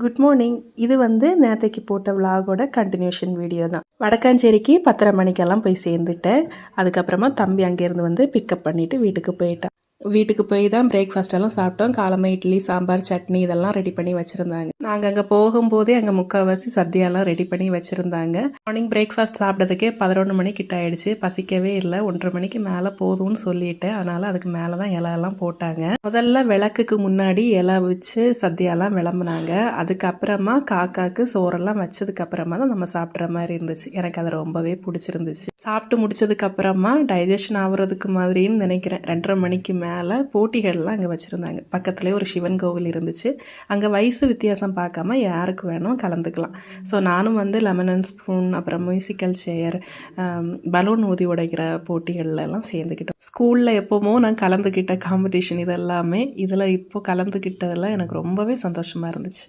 Good morning. இது நேத்தைக்கு போட்ட விலாகோட continuation video தான். வடக்காஞ்சேரிக்கு 10:30 மணிக்கெல்லாம் போய் சேர்ந்துட்டேன். அதுக்கப்புறமா தம்பி அங்கேருந்து பிக்கப் பண்ணிவிட்டு வீட்டுக்கு போயிட்டான். வீட்டுக்கு போய் தான் பிரேக்ஃபாஸ்ட் எல்லாம் சாப்பிட்டோம். காலமே இட்லி, சாம்பார், சட்னி இதெல்லாம் ரெடி பண்ணி வச்சுருந்தாங்க. நாங்கள் அங்கே போகும்போதே அங்கே முக்கால்வாசி சத்தியெல்லாம் ரெடி பண்ணி வச்சுருந்தாங்க. மார்னிங் பிரேக்ஃபாஸ்ட் சாப்பிட்றதுக்கே 11 மணி கிட்ட ஆயிடுச்சு. பசிக்கவே இல்லை. 1:30 மணிக்கு மேலே போதும்னு சொல்லிட்டேன். அதனால் அதுக்கு மேலே தான் இலையெல்லாம் போட்டாங்க. முதல்ல விளக்குக்கு முன்னாடி இலை வச்சு சத்தியெல்லாம் விளம்புனாங்க. அதுக்கப்புறமா காக்காக்கு சோறெல்லாம் வச்சதுக்கப்புறமா தான் நம்ம சாப்பிட்ற மாதிரி இருந்துச்சு. எனக்கு அது ரொம்பவே பிடிச்சிருந்துச்சு. சாப்பிட்டு முடிச்சதுக்கப்புறமா டைஜஷன் ஆகுறதுக்கு மாதிரின்னு நினைக்கிறேன். 2:30 மணிக்கு மேலே போட்டிகள்லாம் அங்கே வச்சுருந்தாங்க. பக்கத்துலேயே ஒரு சிவன் கோவில் இருந்துச்சு. அங்கே வயசு வித்தியாசம் பார்க்காம யாருக்கு வேணும் கலந்துக்கலாம். ஸோ நானும் லெமன் அண்ட் ஸ்பூன், அப்புறம் மியூசிக்கல் சேர், பலூன் ஊதி உடைக்கிற போட்டிகள்லாம் சேர்ந்துக்கிட்டோம். ஸ்கூலில் எப்போமோ நான் கலந்துக்கிட்ட காம்படிஷன் இதெல்லாமே இதில் இப்போ கலந்துக்கிட்டதெல்லாம் எனக்கு ரொம்பவே சந்தோஷமாக இருந்துச்சு.